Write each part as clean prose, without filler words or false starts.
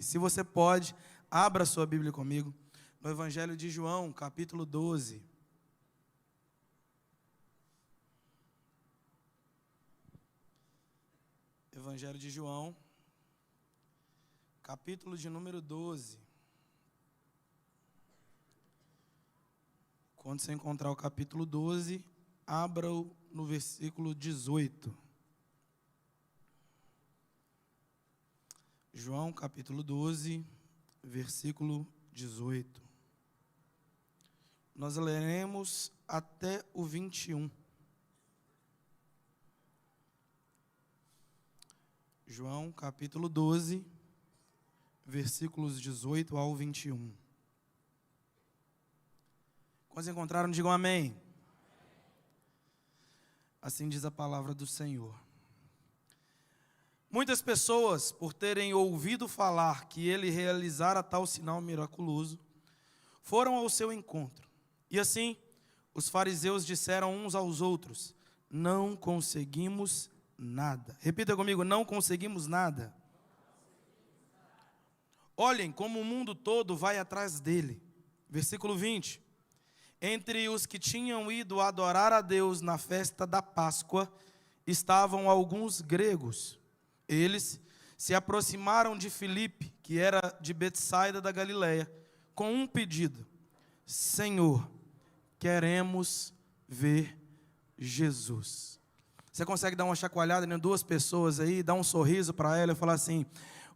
Se você pode, abra sua Bíblia comigo no Evangelho de João, capítulo 12. Evangelho de João, capítulo de número 12. Quando você encontrar o capítulo 12, abra-o no versículo 18. João, capítulo 12, versículo 18. Nós leremos até o 21. João, capítulo 12, versículos 18 ao 21. Quando se encontraram, digam amém. Assim diz a palavra do Senhor. Muitas pessoas, por terem ouvido falar que ele realizara tal sinal miraculoso, foram ao seu encontro. E assim, os fariseus disseram uns aos outros: não conseguimos nada. Repita comigo: não conseguimos nada. Olhem como o mundo todo vai atrás dele. Versículo 20. Entre os que tinham ido adorar a Deus na festa da Páscoa, estavam alguns gregos. Eles se aproximaram de Filipe, que era de Betsaida da Galileia, com um pedido: Senhor, queremos ver Jesus. Você consegue dar uma chacoalhada em duas pessoas aí, dar um sorriso para ela e falar assim: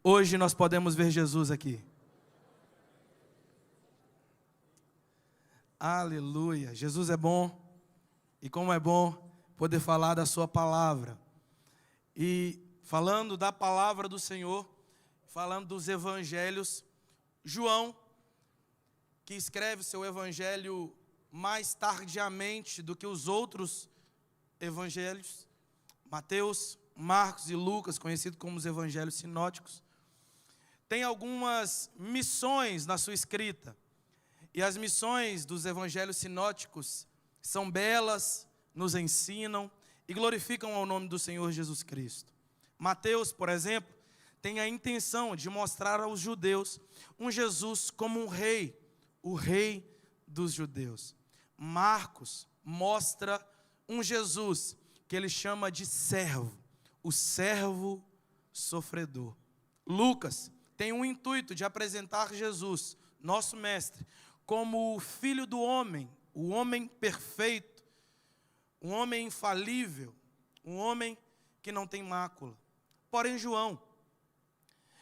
hoje nós podemos ver Jesus aqui. Aleluia, Jesus é bom, e como é bom poder falar da sua palavra. E falando da palavra do Senhor, falando dos evangelhos, João, que escreve seu evangelho mais tardiamente do que os outros evangelhos, Mateus, Marcos e Lucas, conhecidos como os evangelhos sinóticos, tem algumas missões na sua escrita. E as missões dos evangelhos sinóticos são belas, nos ensinam e glorificam ao nome do Senhor Jesus Cristo. Mateus, por exemplo, tem a intenção de mostrar aos judeus um Jesus como um rei, o rei dos judeus. Marcos mostra um Jesus que ele chama de servo, o servo sofredor. Lucas tem o intuito de apresentar Jesus, nosso mestre, como o filho do homem, o homem perfeito, um homem infalível, um homem que não tem mácula. Porém, João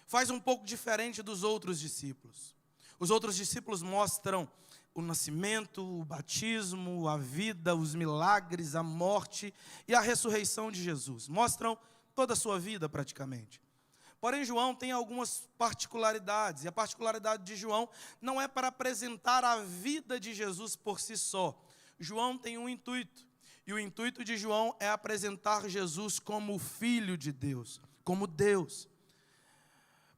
faz um pouco diferente dos outros discípulos. Os outros discípulos mostram o nascimento, o batismo, a vida, os milagres, a morte e a ressurreição de Jesus. Mostram toda a sua vida praticamente. Porém, João tem algumas particularidades, e a particularidade de João não é para apresentar a vida de Jesus por si só. João tem um intuito, e o intuito de João é apresentar Jesus como o Filho de Deus, como Deus.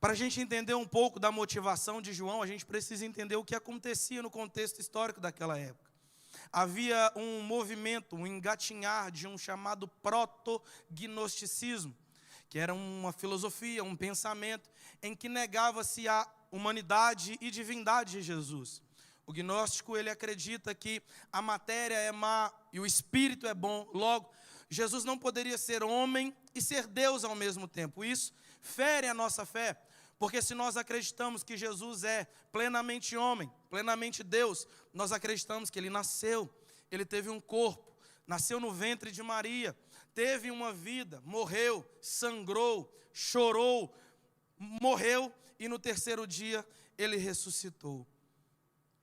Para a gente entender um pouco da motivação de João, a gente precisa entender o que acontecia no contexto histórico daquela época. Havia um movimento, um engatinhar de um chamado proto-gnosticismo, que era uma filosofia, um pensamento em que negava-se a humanidade e divindade de Jesus. O gnóstico, ele acredita que a matéria é má e o espírito é bom. Logo, Jesus não poderia ser homem e ser Deus ao mesmo tempo. Isso fere a nossa fé, porque se nós acreditamos que Jesus é plenamente homem, plenamente Deus, nós acreditamos que ele nasceu, ele teve um corpo, nasceu no ventre de Maria, teve uma vida, morreu, sangrou, chorou, morreu e no terceiro dia ele ressuscitou.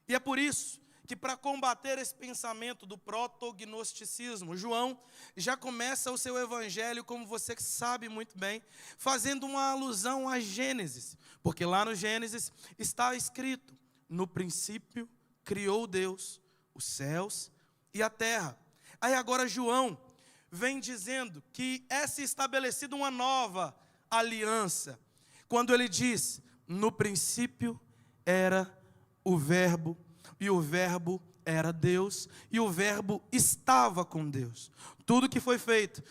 E é por isso que, para combater esse pensamento do protognosticismo, João já começa o seu evangelho, como você sabe muito bem, fazendo uma alusão a Gênesis, porque lá no Gênesis está escrito: no princípio criou Deus os céus e a terra. Aí agora João vem dizendo que é se estabelecida uma nova aliança, quando ele diz: no princípio era o verbo, e o verbo era Deus, e o verbo estava com Deus. Tudo que foi feito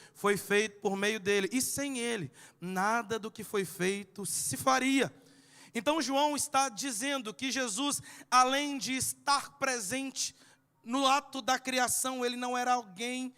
por meio dele, e sem ele, nada do que foi feito se faria. Então João está dizendo que Jesus, além de estar presente no ato da criação, ele não era alguém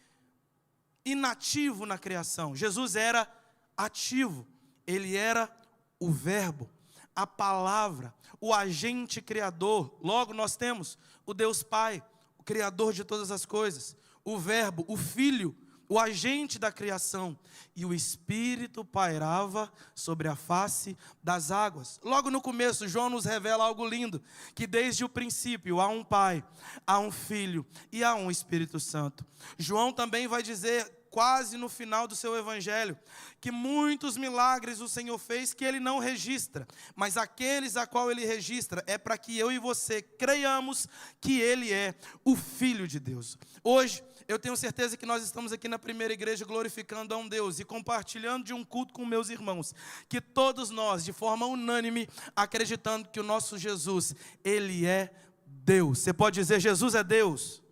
inativo na criação. Jesus era ativo, ele era o verbo, a palavra, o agente criador. Logo nós temos o Deus Pai, o criador de todas as coisas, o verbo, o Filho, o agente da criação, e o Espírito pairava sobre a face das águas. Logo no começo, João nos revela algo lindo, que desde o princípio há um Pai, há um Filho e há um Espírito Santo. João também vai dizer, quase no final do seu evangelho, que muitos milagres o Senhor fez que ele não registra, mas aqueles a qual ele registra é para que eu e você creiamos que ele é o Filho de Deus. Hoje, eu tenho certeza que nós estamos aqui na primeira igreja glorificando a um Deus e compartilhando de um culto com meus irmãos, que todos nós, de forma unânime, acreditando que o nosso Jesus, ele é Deus. Você pode dizer, Jesus é Deus?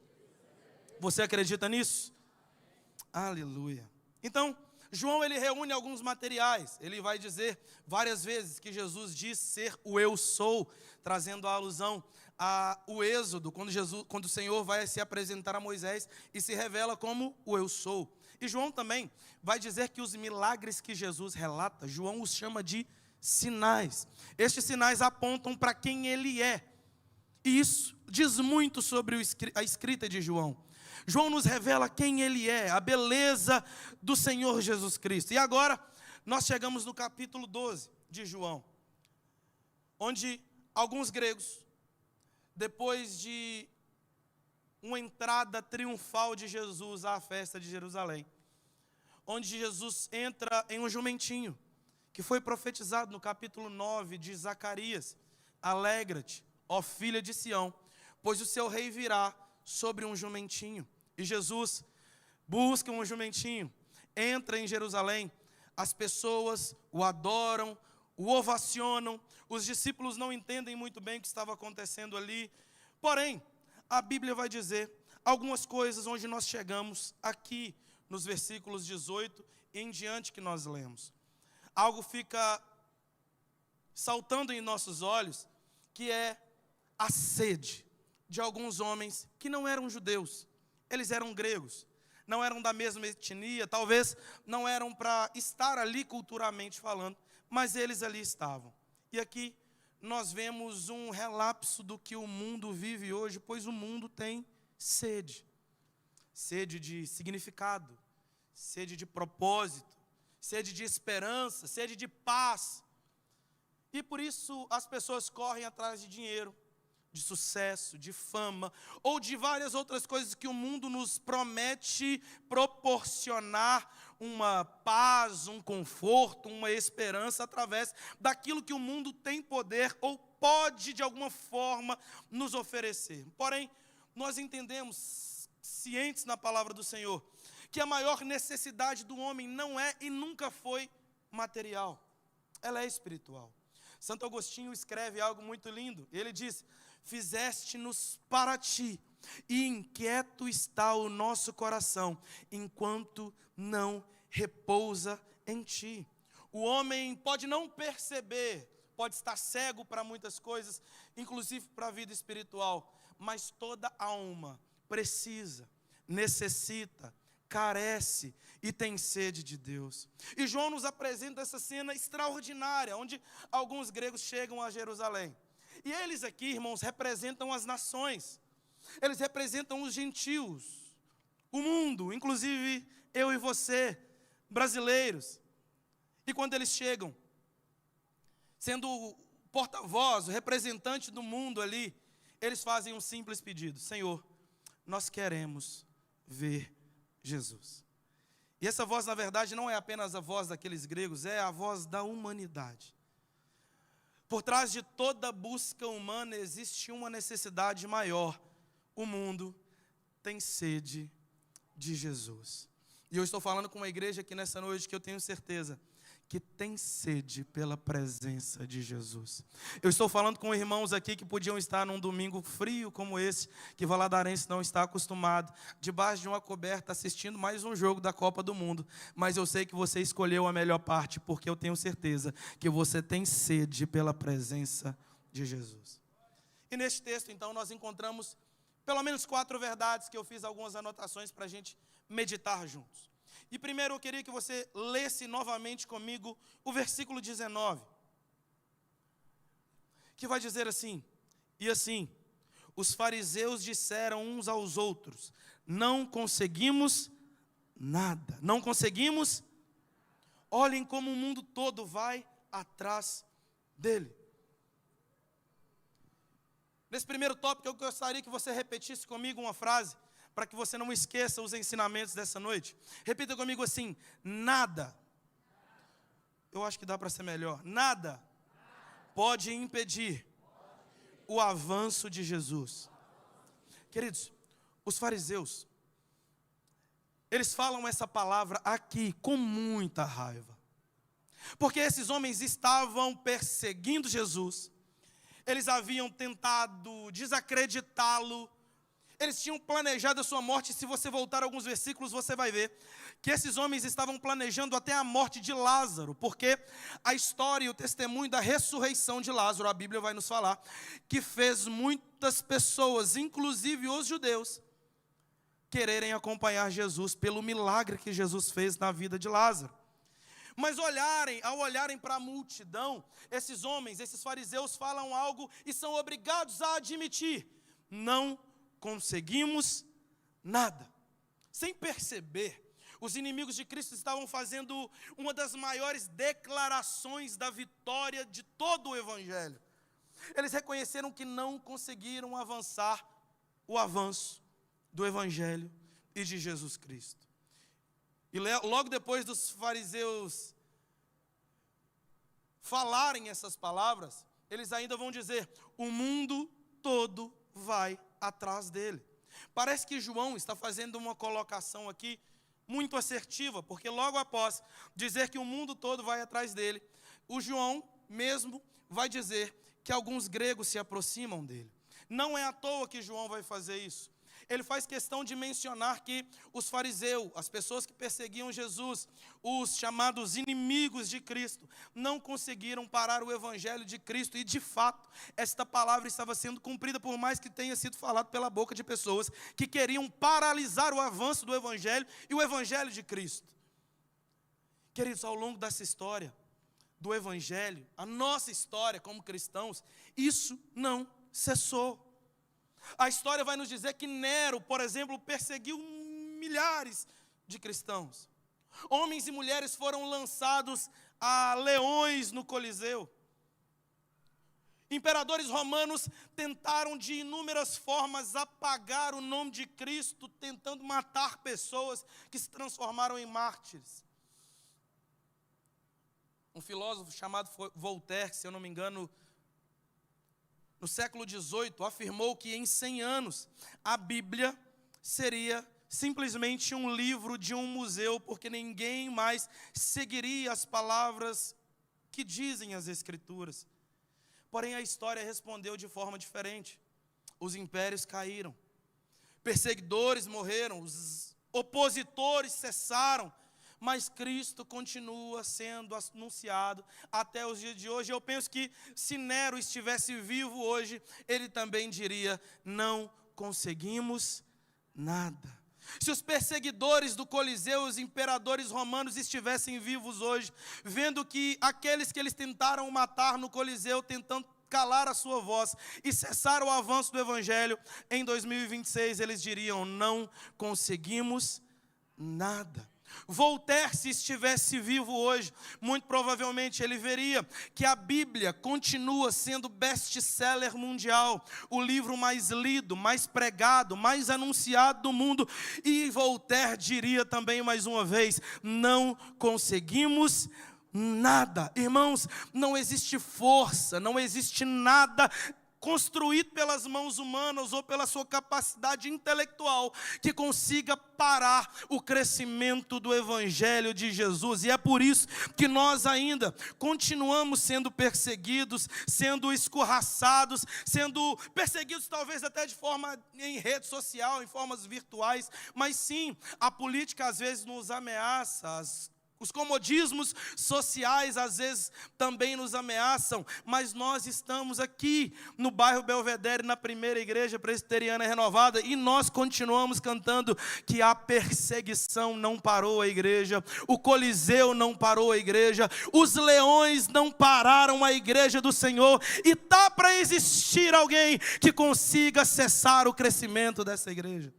Você acredita nisso? Aleluia. Então, João, ele reúne alguns materiais. Ele vai dizer várias vezes que Jesus diz ser o eu sou, trazendo a alusão ao Êxodo, quando o Senhor vai se apresentar a Moisés e se revela como o eu sou. E João também vai dizer que os milagres que Jesus relata, João os chama de sinais. Estes sinais apontam para quem ele é. E isso diz muito sobre a escrita de João. João nos revela quem ele é, a beleza do Senhor Jesus Cristo. E agora, nós chegamos no capítulo 12 de João, onde alguns gregos, depois de uma entrada triunfal de Jesus à festa de Jerusalém, onde Jesus entra em um jumentinho, que foi profetizado no capítulo 9 de Zacarias: alegra-te, ó filha de Sião, pois o seu rei virá sobre um jumentinho. E Jesus busca um jumentinho, entra em Jerusalém, as pessoas o adoram, o ovacionam, os discípulos não entendem muito bem o que estava acontecendo ali. Porém, a Bíblia vai dizer algumas coisas onde nós chegamos aqui, nos versículos 18 em diante que nós lemos. Algo fica saltando em nossos olhos, que é a sede de alguns homens que não eram judeus, eles eram gregos, não eram da mesma etnia, talvez não eram para estar ali culturalmente falando, mas eles ali estavam. E aqui nós vemos um relapso do que o mundo vive hoje, pois o mundo tem sede. Sede de significado, sede de propósito, sede de esperança, sede de paz. E por isso as pessoas correm atrás de dinheiro, de sucesso, de fama, ou de várias outras coisas que o mundo nos promete proporcionar uma paz, um conforto, uma esperança através daquilo que o mundo tem poder ou pode de alguma forma nos oferecer. Porém, nós entendemos, cientes na palavra do Senhor, que a maior necessidade do homem não é e nunca foi material, ela é espiritual. Santo Agostinho escreve algo muito lindo, ele diz: fizeste-nos para ti, e inquieto está o nosso coração, enquanto não repousa em ti. O homem pode não perceber, pode estar cego para muitas coisas, inclusive para a vida espiritual, mas toda alma precisa, necessita, carece e tem sede de Deus. E João nos apresenta essa cena extraordinária, onde alguns gregos chegam a Jerusalém. E eles aqui, irmãos, representam as nações. Eles representam os gentios, o mundo, inclusive eu e você, brasileiros. E quando eles chegam, sendo o porta-voz, o representante do mundo ali, eles fazem um simples pedido: Senhor, nós queremos ver Jesus. E essa voz, na verdade, não é apenas a voz daqueles gregos, é a voz da humanidade. Por trás de toda busca humana existe uma necessidade maior. O mundo tem sede de Jesus. E eu estou falando com uma igreja aqui nessa noite que eu tenho certeza que tem sede pela presença de Jesus. Eu estou falando com irmãos aqui que podiam estar num domingo frio como esse, que Valadarense não está acostumado, debaixo de uma coberta assistindo mais um jogo da Copa do Mundo, mas eu sei que você escolheu a melhor parte, porque eu tenho certeza que você tem sede pela presença de Jesus. E neste texto, então, nós encontramos pelo menos 4 verdades que eu fiz algumas anotações para a gente meditar juntos. E primeiro eu queria que você lesse novamente comigo o versículo 19, que vai dizer assim: e assim, os fariseus disseram uns aos outros, não conseguimos nada, não conseguimos, olhem como o mundo todo vai atrás dele. Nesse primeiro tópico eu gostaria que você repetisse comigo uma frase, para que você não esqueça os ensinamentos dessa noite. Repita comigo assim: nada. Eu acho que dá para ser melhor. Nada pode impedir o avanço de Jesus. Queridos, os fariseus, eles falam essa palavra aqui com muita raiva. Porque esses homens estavam perseguindo Jesus. Eles haviam tentado desacreditá-lo. Eles tinham planejado a sua morte. Se você voltar alguns versículos, você vai ver que esses homens estavam planejando até a morte de Lázaro, porque a história e o testemunho da ressurreição de Lázaro, a Bíblia vai nos falar, que fez muitas pessoas, inclusive os judeus, quererem acompanhar Jesus pelo milagre que Jesus fez na vida de Lázaro. Mas ao olharem para a multidão, esses homens, esses fariseus falam algo e são obrigados a admitir: não conseguimos nada. Sem perceber, os inimigos de Cristo estavam fazendo uma das maiores declarações da vitória de todo o Evangelho. Eles reconheceram que não conseguiram avançar o avanço do Evangelho e de Jesus Cristo. E logo depois dos fariseus falarem essas palavras, eles ainda vão dizer: o mundo todo vai atrás dele. Parece que João está fazendo uma colocação aqui muito assertiva, porque logo após dizer que o mundo todo vai atrás dele, o João mesmo vai dizer que alguns gregos se aproximam dele. Não é à toa que João vai fazer isso. Ele faz questão de mencionar que os fariseus, as pessoas que perseguiam Jesus, os chamados inimigos de Cristo, não conseguiram parar o Evangelho de Cristo. E de fato, esta palavra estava sendo cumprida, por mais que tenha sido falado pela boca de pessoas que queriam paralisar o avanço do Evangelho e o Evangelho de Cristo. Queridos, ao longo dessa história do Evangelho, a nossa história como cristãos, isso não cessou. A história vai nos dizer que Nero, por exemplo, perseguiu milhares de cristãos. Homens e mulheres foram lançados a leões no Coliseu. Imperadores romanos tentaram de inúmeras formas apagar o nome de Cristo, tentando matar pessoas que se transformaram em mártires. Um filósofo chamado Voltaire, se eu não me engano, no século XVIII, afirmou que em 100 anos a Bíblia seria simplesmente um livro de um museu, porque ninguém mais seguiria as palavras que dizem as Escrituras. Porém, a história respondeu de forma diferente. Os impérios caíram, perseguidores morreram, os opositores cessaram, mas Cristo continua sendo anunciado até os dias de hoje. Eu penso que se Nero estivesse vivo hoje, ele também diria: não conseguimos nada. Se os perseguidores do Coliseu, os imperadores romanos estivessem vivos hoje, vendo que aqueles que eles tentaram matar no Coliseu, tentando calar a sua voz e cessar o avanço do Evangelho, em 2026 eles diriam: não conseguimos nada. Voltaire, se estivesse vivo hoje, muito provavelmente ele veria que a Bíblia continua sendo best-seller mundial, o livro mais lido, mais pregado, mais anunciado do mundo. E Voltaire diria também mais uma vez: não conseguimos nada. Irmãos, não existe força, não existe nada construído pelas mãos humanas ou pela sua capacidade intelectual que consiga parar o crescimento do Evangelho de Jesus. E é por isso que nós ainda continuamos sendo perseguidos, sendo escorraçados, sendo perseguidos talvez até de forma em rede social, em formas virtuais. Mas sim, a política às vezes nos ameaça, os comodismos sociais às vezes também nos ameaçam, mas nós estamos aqui no bairro Belvedere, na primeira igreja presbiteriana renovada, e nós continuamos cantando que a perseguição não parou a igreja, o Coliseu não parou a igreja, os leões não pararam a igreja do Senhor, e está para existir alguém que consiga cessar o crescimento dessa igreja.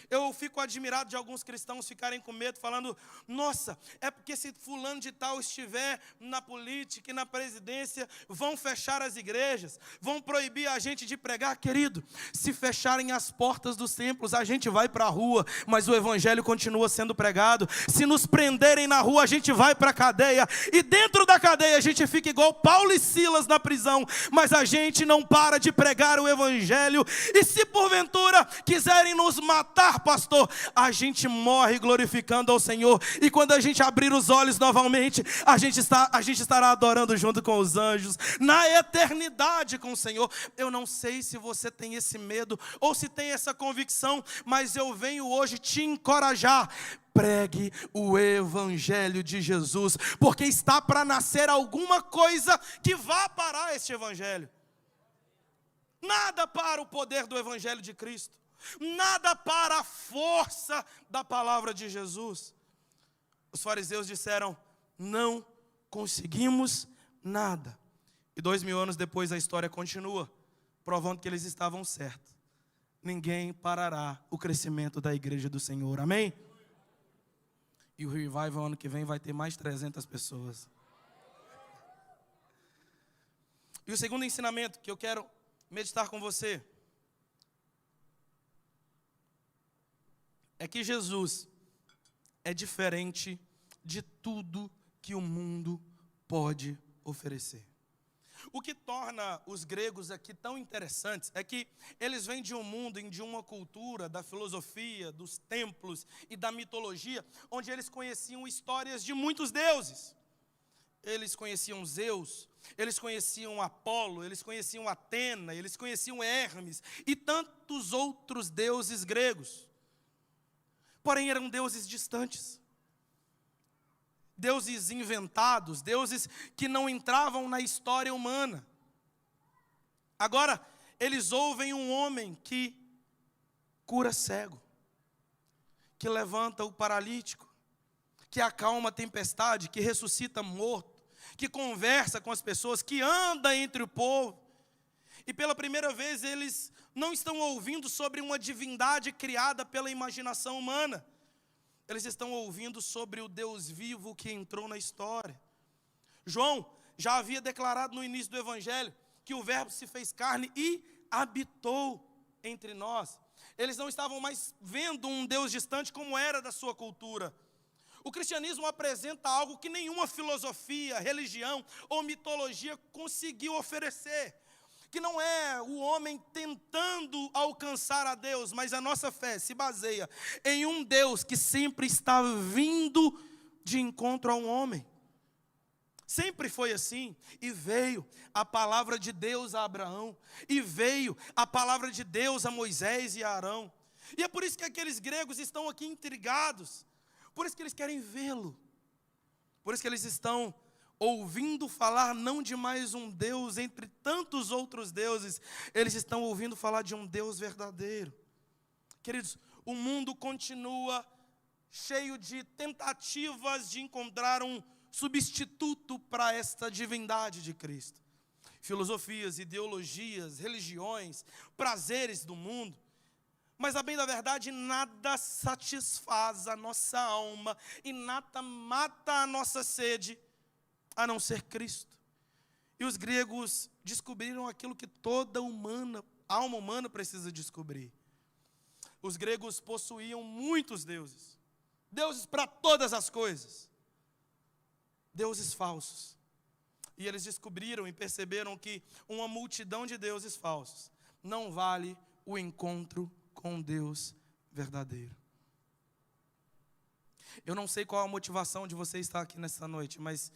Eu fico admirado de alguns cristãos ficarem com medo, falando, nossa, é porque se fulano de tal estiver na política e na presidência, vão fechar as igrejas, vão proibir a gente de pregar. Querido, se fecharem as portas dos templos, a gente vai para a rua, mas o evangelho continua sendo pregado. Se nos prenderem na rua, a gente vai para a cadeia, e dentro da cadeia a gente fica igual Paulo e Silas na prisão, mas a gente não para de pregar o evangelho. E se porventura quiserem nos matar, pastor, a gente morre glorificando ao Senhor, e quando a gente abrir os olhos novamente, a gente estará adorando junto com os anjos, na eternidade com o Senhor. Eu não sei se você tem esse medo, ou se tem essa convicção, mas eu venho hoje te encorajar. Pregue o evangelho de Jesus, porque está para nascer alguma coisa que vá parar este evangelho. Nada para o poder do evangelho de Cristo, nada para a força da palavra de Jesus. Os fariseus disseram, não conseguimos nada. E 2000 anos depois a história continua, provando que eles estavam certos. Ninguém parará o crescimento da igreja do Senhor, amém? E o Revival ano que vem vai ter mais 300 pessoas. E o segundo ensinamento que eu quero meditar com você é que Jesus é diferente de tudo que o mundo pode oferecer. O que torna os gregos aqui tão interessantes é que eles vêm de um mundo, de uma cultura, da filosofia, dos templos e da mitologia, onde eles conheciam histórias de muitos deuses. Eles conheciam Zeus, eles conheciam Apolo, eles conheciam Atena, eles conheciam Hermes e tantos outros deuses gregos. Porém, eram deuses distantes, deuses inventados, deuses que não entravam na história humana. Agora, eles ouvem um homem que cura cego, que levanta o paralítico, que acalma a tempestade, que ressuscita morto, que conversa com as pessoas, que anda entre o povo. E pela primeira vez eles não estão ouvindo sobre uma divindade criada pela imaginação humana. Eles estão ouvindo sobre o Deus vivo que entrou na história. João já havia declarado no início do Evangelho que o Verbo se fez carne e habitou entre nós. Eles não estavam mais vendo um Deus distante como era da sua cultura. O cristianismo apresenta algo que nenhuma filosofia, religião ou mitologia conseguiu oferecer. Que não é o homem tentando alcançar a Deus, mas a nossa fé se baseia em um Deus que sempre está vindo de encontro a um homem. Sempre foi assim, e veio a palavra de Deus a Abraão, e veio a palavra de Deus a Moisés e a Arão. E é por isso que aqueles gregos estão aqui intrigados, por isso que eles querem vê-lo, por isso que eles estão ouvindo falar não de mais um Deus entre tantos outros deuses, eles estão ouvindo falar de um Deus verdadeiro. Queridos, o mundo continua cheio de tentativas de encontrar um substituto para esta divindade de Cristo. Filosofias, ideologias, religiões, prazeres do mundo. Mas a bem da verdade, nada satisfaz a nossa alma e nada mata a nossa sede, a não ser Cristo. E os gregos descobriram aquilo que toda alma humana precisa descobrir. Os gregos possuíam muitos deuses, deuses para todas as coisas, deuses falsos, E eles descobriram e perceberam que uma multidão de deuses falsos não vale o encontro com Deus verdadeiro. Eu não sei qual a motivação de você estar aqui nessa noite, mas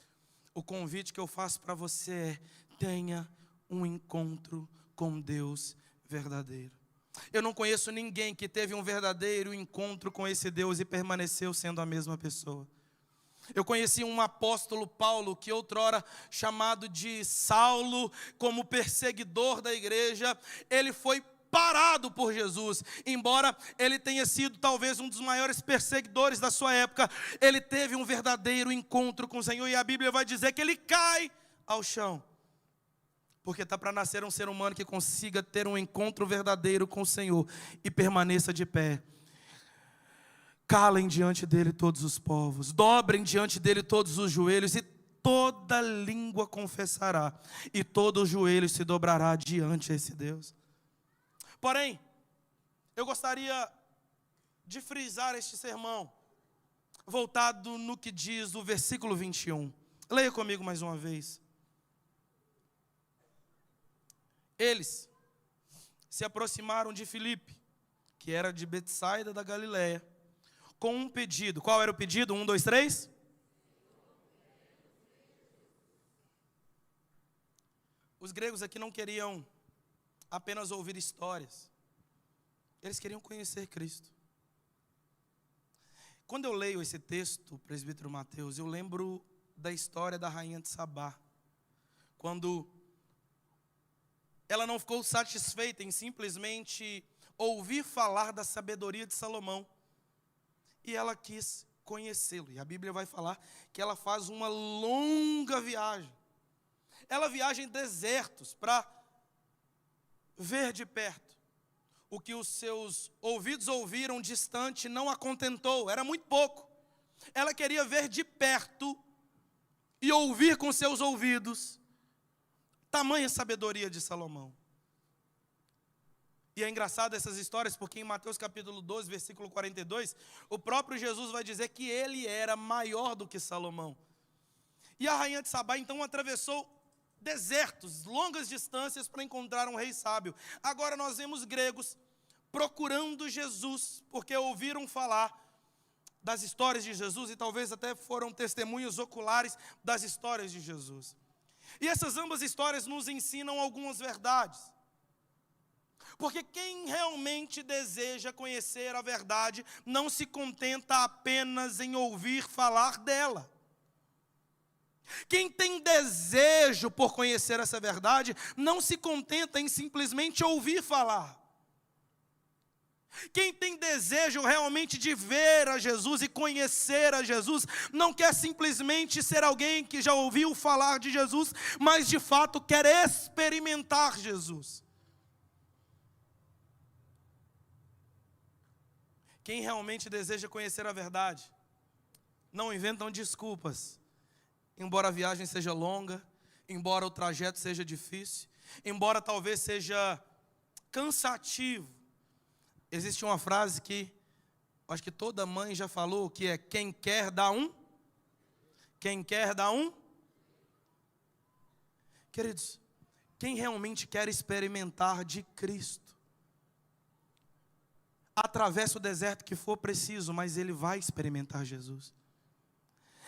o convite que eu faço para você é: tenha um encontro com Deus verdadeiro. Eu não conheço ninguém que teve um verdadeiro encontro com esse Deus e permaneceu sendo a mesma pessoa. Eu conheci um apóstolo Paulo, que outrora chamado de Saulo, como perseguidor da igreja. Ele foi parado por Jesus, embora ele tenha sido talvez um dos maiores perseguidores da sua época. Ele teve um verdadeiro encontro com o Senhor, e a Bíblia vai dizer que ele cai ao chão, porque está para nascer um ser humano que consiga ter um encontro verdadeiro com o Senhor e permaneça de pé. Calem diante dele todos os povos, dobrem diante dele todos os joelhos, e toda língua confessará, e todo joelho se dobrará diante desse Deus. Porém, eu gostaria de frisar este sermão, voltado no que diz o versículo 21. Leia comigo mais uma vez. Eles se aproximaram de Filipe, que era de Betsaida da Galileia, com um pedido. Qual era o pedido? 1, 2, 3. Os gregos aqui não queriam apenas ouvir histórias. Eles queriam conhecer Cristo. Quando eu leio esse texto, presbítero Mateus, eu lembro da história da rainha de Sabá. Quando ela não ficou satisfeita em simplesmente ouvir falar da sabedoria de Salomão, e ela quis conhecê-lo. E a Bíblia vai falar que ela faz uma longa viagem. Ela viaja em desertos para ver de perto. O que os seus ouvidos ouviram distante não a contentou, era muito pouco. Ela queria ver de perto e ouvir com seus ouvidos tamanha sabedoria de Salomão. E é engraçado essas histórias, porque em Mateus capítulo 12, versículo 42, o próprio Jesus vai dizer que ele era maior do que Salomão. E a rainha de Sabá então atravessou desertos, longas distâncias para encontrar um rei sábio. Agora nós vemos gregos procurando Jesus, porque ouviram falar das histórias de Jesus e talvez até foram testemunhos oculares das histórias de Jesus. E essas ambas histórias nos ensinam algumas verdades. Porque quem realmente deseja conhecer a verdade não se contenta apenas em ouvir falar dela. Quem tem desejo por conhecer essa verdade não se contenta em simplesmente ouvir falar. Quem tem desejo realmente de ver a Jesus e conhecer a Jesus, não quer simplesmente ser alguém que já ouviu falar de Jesus, mas de fato quer experimentar Jesus. Quem realmente deseja conhecer a verdade, não inventam desculpas. Embora a viagem seja longa, embora o trajeto seja difícil, embora talvez seja cansativo. Existe uma frase que acho que toda mãe já falou, que é: quem quer dá um. Quem quer dá um. Queridos, quem realmente quer experimentar de Cristo, atravessa o deserto que for preciso, mas ele vai experimentar Jesus.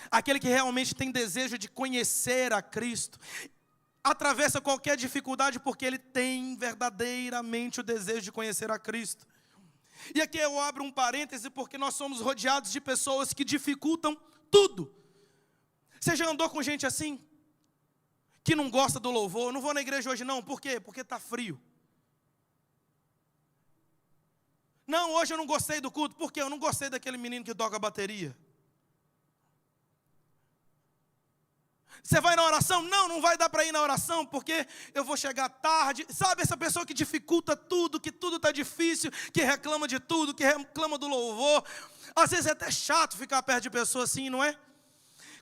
Aquele que realmente tem desejo de conhecer a Cristo, atravessa qualquer dificuldade, porque ele tem verdadeiramente o desejo de conhecer a Cristo. E aqui eu abro um parêntese, porque nós somos rodeados de pessoas que dificultam tudo. Você já andou com gente assim? Que não gosta do louvor? Eu não vou na igreja hoje não, por quê? Porque está frio. Não, hoje eu não gostei do culto, por quê? Eu não gostei daquele menino que toca bateria. Você vai na oração? Não, não vai dar para ir na oração, porque eu vou chegar tarde. Sabe, essa pessoa que dificulta tudo, que tudo está difícil, que reclama de tudo, que reclama do louvor. Às vezes é até chato ficar perto de pessoa assim, não é?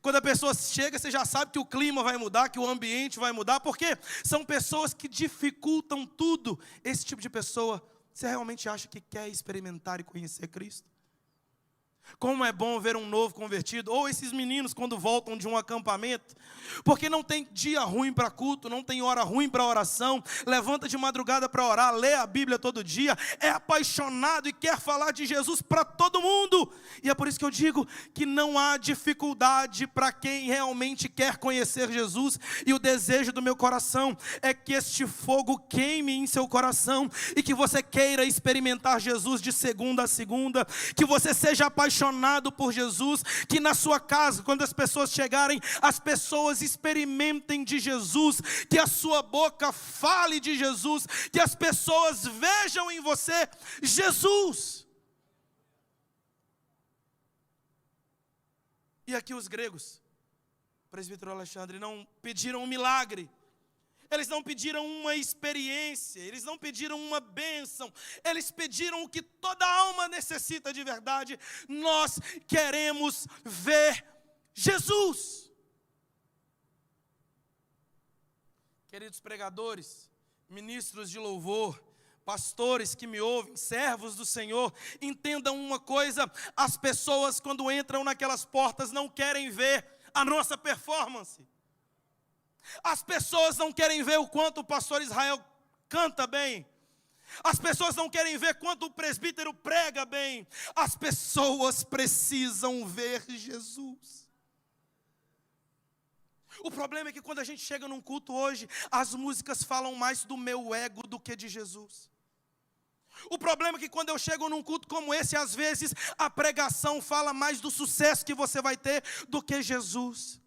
Quando a pessoa chega, você já sabe que o clima vai mudar, que o ambiente vai mudar, porque são pessoas que dificultam tudo. Esse tipo de pessoa, você realmente acha que quer experimentar e conhecer Cristo? Como é bom ver um novo convertido, ou esses meninos quando voltam de um acampamento, porque não tem dia ruim para culto, não tem hora ruim para oração, levanta de madrugada para orar, lê a Bíblia todo dia, é apaixonado e quer falar de Jesus para todo mundo. E é por isso que eu digo que não há dificuldade para quem realmente quer conhecer Jesus, e o desejo do meu coração é que este fogo queime em seu coração, e que você queira experimentar Jesus de segunda a segunda, que você seja apaixonado por Jesus, que na sua casa, quando as pessoas chegarem, as pessoas experimentem de Jesus, que a sua boca fale de Jesus, que as pessoas vejam em você Jesus. E aqui os gregos, presbítero Alexandre, não pediram um milagre. Eles não pediram uma experiência, eles não pediram uma bênção, eles pediram o que toda alma necessita de verdade. Nós queremos ver Jesus. Queridos pregadores, ministros de louvor, pastores que me ouvem, servos do Senhor, entendam uma coisa: as pessoas quando entram naquelas portas não querem ver a nossa performance. As pessoas não querem ver o quanto o pastor Israel canta bem. As pessoas não querem ver quanto o presbítero prega bem. As pessoas precisam ver Jesus. O problema é que quando a gente chega num culto hoje, as músicas falam mais do meu ego do que de Jesus. O problema é que quando eu chego num culto como esse, às vezes a pregação fala mais do sucesso que você vai ter do que Jesus.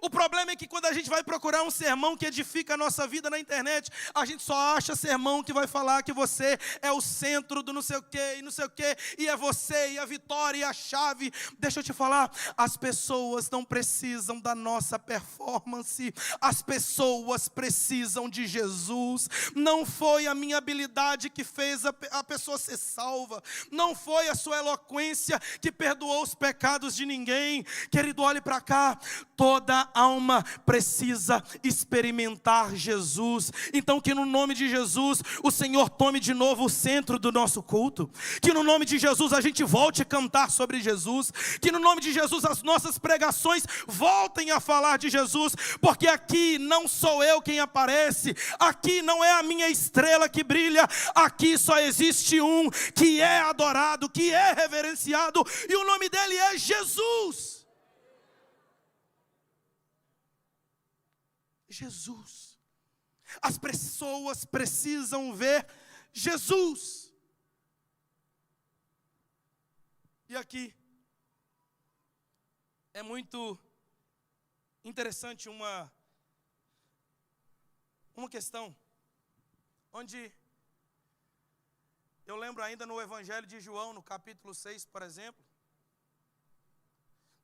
O problema é que quando a gente vai procurar um sermão que edifica a nossa vida na internet, a gente só acha sermão que vai falar que você é o centro do não sei o que, e não sei o que, e é você, e a vitória, e a chave. Deixa eu te falar, as pessoas não precisam da nossa performance, as pessoas precisam de Jesus. Não foi a minha habilidade que fez a pessoa ser salva, não foi a sua eloquência que perdoou os pecados de ninguém. Querido, olhe para cá, toda alma precisa experimentar Jesus. Então que no nome de Jesus o Senhor tome de novo o centro do nosso culto, que no nome de Jesus a gente volte a cantar sobre Jesus, que no nome de Jesus as nossas pregações voltem a falar de Jesus, porque aqui não sou eu quem aparece, aqui não é a minha estrela que brilha, aqui só existe um que é adorado, que é reverenciado, e o nome dele é Jesus. Jesus. As pessoas precisam ver Jesus. E aqui é muito interessante uma questão onde eu lembro ainda no Evangelho de João, no capítulo 6, por exemplo,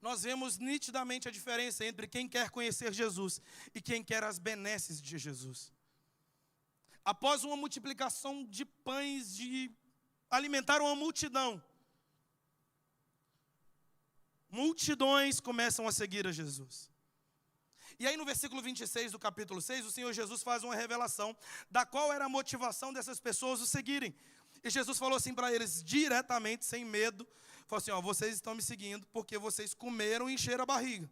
nós vemos nitidamente a diferença entre quem quer conhecer Jesus e quem quer as benesses de Jesus. Após uma multiplicação de pães, de alimentar uma multidão, multidões começam a seguir a Jesus. E aí no versículo 26 do capítulo 6, o Senhor Jesus faz uma revelação da qual era a motivação dessas pessoas o seguirem. E Jesus falou assim para eles, diretamente, sem medo, falou assim, ó, vocês estão me seguindo porque vocês comeram e encheram a barriga.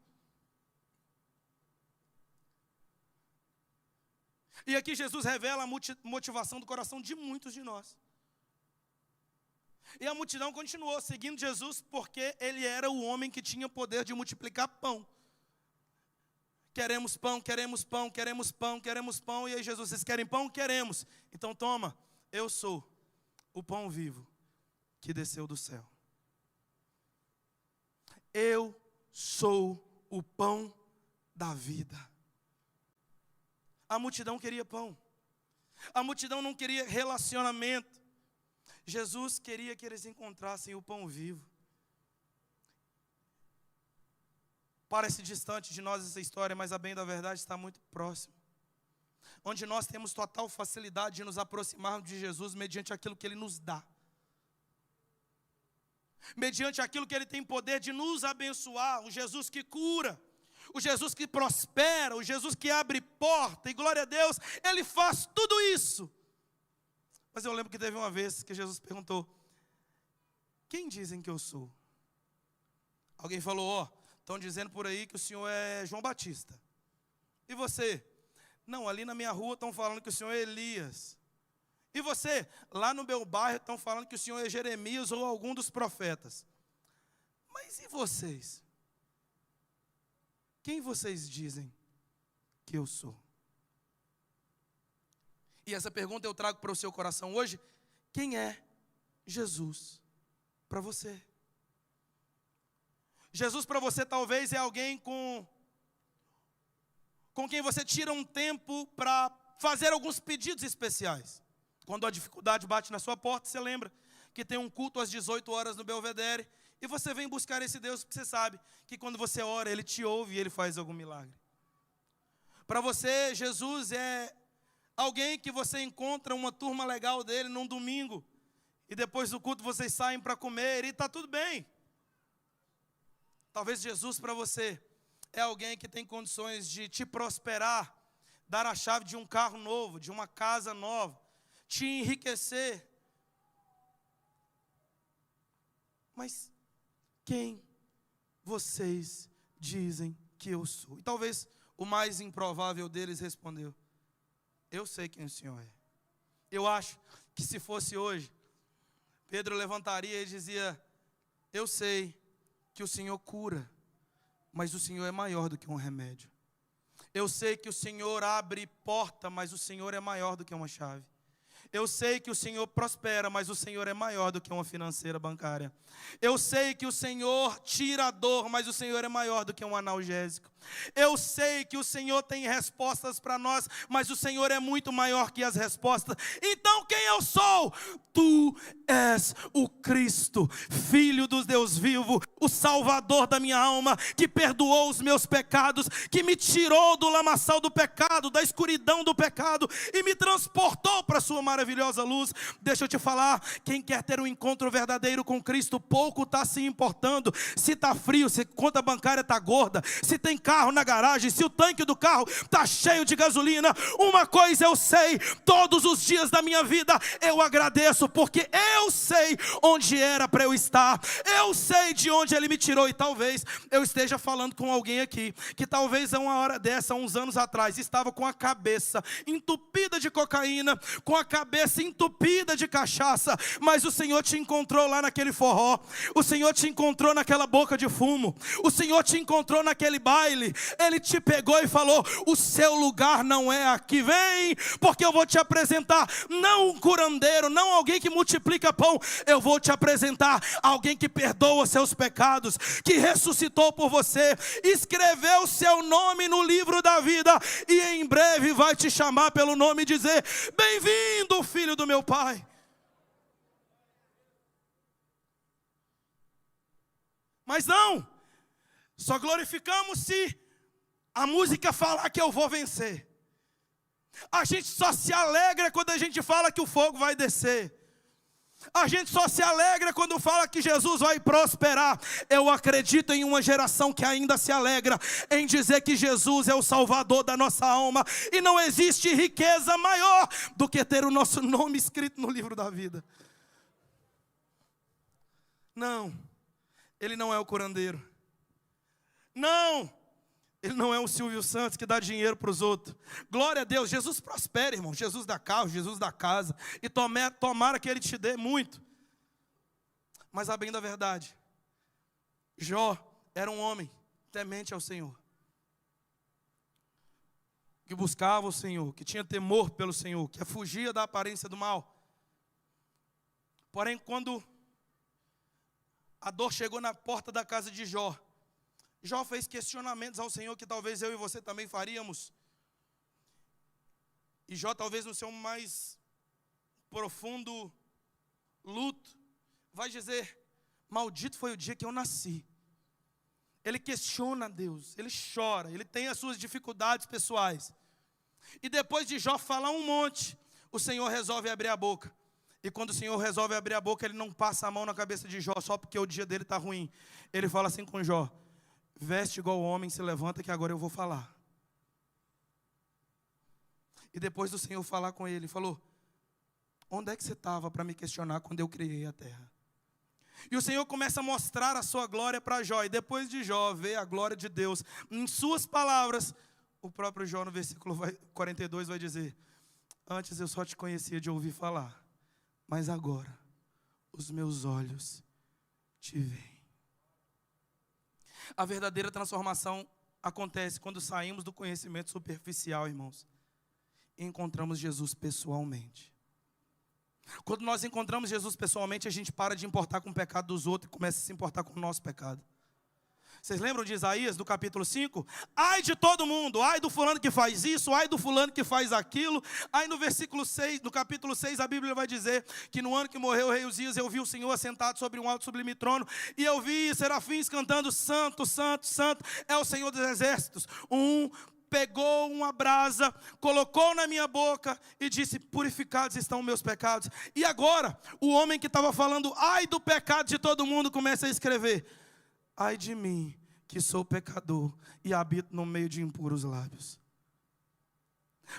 E aqui Jesus revela a motivação do coração de muitos de nós. E a multidão continuou seguindo Jesus porque ele era o homem que tinha poder de multiplicar pão. Queremos pão, queremos pão, queremos pão, queremos pão. E aí Jesus, vocês querem pão? Queremos. Então toma, eu sou o pão vivo que desceu do céu. Eu sou o pão da vida. A multidão queria pão. A multidão não queria relacionamento. Jesus queria que eles encontrassem o pão vivo. Parece distante de nós essa história, mas a bem da verdade está muito próximo. Onde nós temos total facilidade de nos aproximarmos de Jesus mediante aquilo que Ele nos dá. Mediante aquilo que Ele tem poder de nos abençoar, o Jesus que cura, o Jesus que prospera, o Jesus que abre porta, e glória a Deus, Ele faz tudo isso. Mas eu lembro que teve uma vez que Jesus perguntou, quem dizem que eu sou? Alguém falou, ó, estão dizendo por aí que o senhor é João Batista. E você? Não, ali na minha rua estão falando que o senhor é Elias. E você? Lá no meu bairro estão falando que o senhor é Jeremias ou algum dos profetas. Mas e vocês? Quem vocês dizem que eu sou? E essa pergunta eu trago para o seu coração hoje. Quem é Jesus para você? Jesus para você talvez é alguém com quem você tira um tempo para fazer alguns pedidos especiais. Quando a dificuldade bate na sua porta, você lembra que tem um culto às 18 horas no Belvedere, e você vem buscar esse Deus, porque você sabe que quando você ora, Ele te ouve e Ele faz algum milagre. Para você, Jesus é alguém que você encontra uma turma legal dele num domingo, e depois do culto vocês saem para comer, e está tudo bem. Talvez Jesus para você é alguém que tem condições de te prosperar, dar a chave de um carro novo, de uma casa nova, te enriquecer. Mas quem vocês dizem que eu sou? E talvez o mais improvável deles respondeu, eu sei quem o Senhor é. Eu acho que se fosse hoje, Pedro levantaria e dizia, eu sei que o Senhor cura, mas o Senhor é maior do que um remédio. Eu sei que o Senhor abre porta, mas o Senhor é maior do que uma chave. Eu sei que o Senhor prospera, mas o Senhor é maior do que uma financeira bancária. Eu sei que o Senhor tira a dor, mas o Senhor é maior do que um analgésico. Eu sei que o Senhor tem respostas para nós, mas o Senhor é muito maior que as respostas. Então quem eu sou? Tu és o Cristo, Filho do Deus vivo, o Salvador da minha alma, que perdoou os meus pecados, que me tirou do lamaçal do pecado, da escuridão do pecado, e me transportou para a sua maravilhosa luz. Deixa eu te falar, quem quer ter um encontro verdadeiro com Cristo, pouco está se importando se está frio, se a conta bancária está gorda, se tem carro na garagem, se o tanque do carro está cheio de gasolina. Uma coisa eu sei, todos os dias da minha vida eu agradeço, porque eu sei onde era para eu estar, eu sei de onde Ele me tirou. E talvez eu esteja falando com alguém aqui, que talvez a uma hora dessa, uns anos atrás, estava com a cabeça entupida de cocaína, com a cabeça entupida de cachaça, mas o Senhor te encontrou lá naquele forró, o Senhor te encontrou naquela boca de fumo, o Senhor te encontrou naquele baile. Ele te pegou e falou, o seu lugar não é aqui, vem, porque eu vou te apresentar, não um curandeiro, não alguém que multiplica pão, eu vou te apresentar alguém que perdoa seus pecados, que ressuscitou por você, escreveu seu nome no livro da vida, e em breve vai te chamar pelo nome e dizer, bem-vindo, filho do meu Pai. Mas não, só glorificamos se a música falar que eu vou vencer. A gente só se alegra quando a gente fala que o fogo vai descer. A gente só se alegra quando fala que Jesus vai prosperar. Eu acredito em uma geração que ainda se alegra em dizer que Jesus é o Salvador da nossa alma. E não existe riqueza maior do que ter o nosso nome escrito no livro da vida. Não, Ele não é o curandeiro. Não, Ele não é um Silvio Santos que dá dinheiro para os outros. Glória a Deus, Jesus prospera, irmão. Jesus dá carro, Jesus dá casa. E tomara que Ele te dê muito. Mas a bem da verdade, Jó era um homem temente ao Senhor, que buscava o Senhor, que tinha temor pelo Senhor, que fugia da aparência do mal. Porém, quando a dor chegou na porta da casa de Jó, Jó fez questionamentos ao Senhor que talvez eu e você também faríamos. E Jó, talvez no seu mais profundo luto, vai dizer, maldito foi o dia que eu nasci. Ele questiona Deus, ele chora, ele tem as suas dificuldades pessoais. E depois de Jó falar um monte, o Senhor resolve abrir a boca. E quando o Senhor resolve abrir a boca, Ele não passa a mão na cabeça de Jó só porque o dia dele está ruim. Ele fala assim com Jó, veste igual o homem, se levanta que agora eu vou falar. E depois do Senhor falar com ele, falou, onde é que você estava para me questionar quando eu criei a terra? E o Senhor começa a mostrar a sua glória para Jó. E depois de Jó ver a glória de Deus em suas palavras, o próprio Jó no versículo 42 vai dizer: antes eu só te conhecia de ouvir falar, mas agora os meus olhos te veem. A verdadeira transformação acontece quando saímos do conhecimento superficial, irmãos, e encontramos Jesus pessoalmente. Quando nós encontramos Jesus pessoalmente, a gente para de importar com o pecado dos outros e começa a se importar com o nosso pecado. Vocês lembram de Isaías, do capítulo 5? Ai de todo mundo, ai do fulano que faz isso, ai do fulano que faz aquilo. Aí no versículo 6, no capítulo 6, a Bíblia vai dizer que no ano que morreu o rei Uzias, eu vi o Senhor assentado sobre um alto sublime trono, e eu vi serafins cantando: santo, santo, santo é o Senhor dos exércitos. Pegou uma brasa, colocou na minha boca e disse: purificados estão meus pecados. E agora, o homem que estava falando ai do pecado de todo mundo, começa a escrever: ai de mim, que sou pecador e habito no meio de impuros lábios.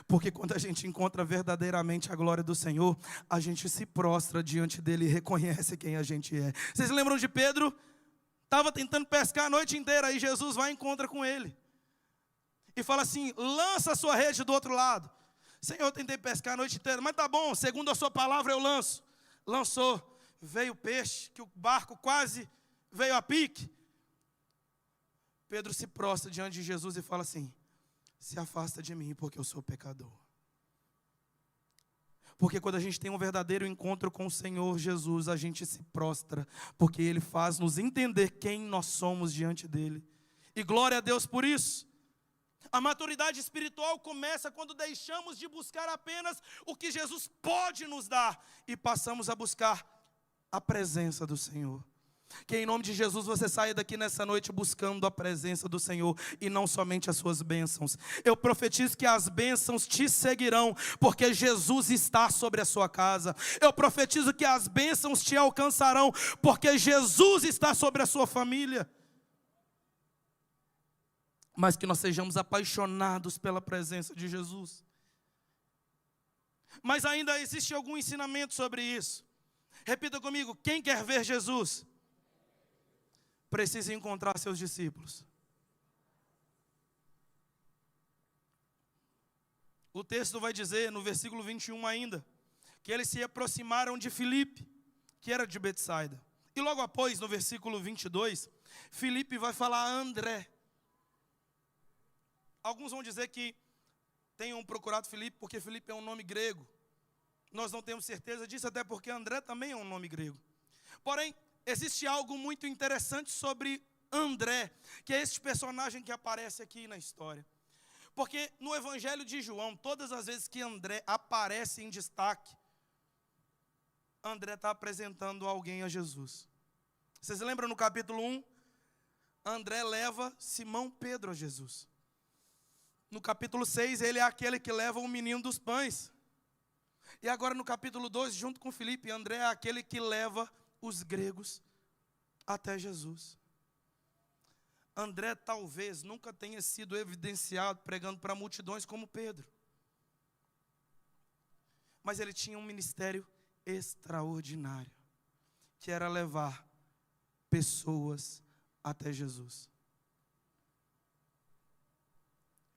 Porque quando a gente encontra verdadeiramente a glória do Senhor, a gente se prostra diante dele e reconhece quem a gente é. Vocês lembram de Pedro? Estava tentando pescar a noite inteira, aí Jesus vai e encontra com ele e fala assim: lança a sua rede do outro lado. Senhor, eu tentei pescar a noite inteira, mas tá bom, segundo a sua palavra eu lanço. Lançou, veio o peixe, que o barco quase veio a pique. Pedro se prostra diante de Jesus e fala assim: se afasta de mim, porque eu sou pecador. Porque quando a gente tem um verdadeiro encontro com o Senhor Jesus, a gente se prostra, porque Ele faz nos entender quem nós somos diante dEle. E glória a Deus por isso. A maturidade espiritual começa quando deixamos de buscar apenas o que Jesus pode nos dar e passamos a buscar a presença do Senhor. Que em nome de Jesus você saia daqui nessa noite buscando a presença do Senhor e não somente as suas bênçãos. Eu profetizo que as bênçãos te seguirão, porque Jesus está sobre a sua casa. Eu profetizo que as bênçãos te alcançarão, porque Jesus está sobre a sua família. Mas que nós sejamos apaixonados pela presença de Jesus. Mas ainda existe algum ensinamento sobre isso. Repita comigo: quem quer ver Jesus precisa encontrar seus discípulos. O texto vai dizer, no versículo 21 ainda, que eles se aproximaram de Filipe, que era de Betsaida. E logo após, no versículo 22, Filipe vai falar a André. Alguns vão dizer que tenham procurado Filipe porque Filipe é um nome grego. Nós não temos certeza disso, até porque André também é um nome grego. Porém, existe algo muito interessante sobre André, que é esse personagem que aparece aqui na história. Porque no Evangelho de João, todas as vezes que André aparece em destaque, André está apresentando alguém a Jesus. Vocês lembram no capítulo 1? André leva Simão Pedro a Jesus. No capítulo 6, ele é aquele que leva o menino dos pães. E agora no capítulo 2, junto com Filipe, André é aquele que leva os gregos até Jesus. André talvez nunca tenha sido evidenciado pregando para multidões como Pedro. Mas ele tinha um ministério extraordinário, que era levar pessoas até Jesus.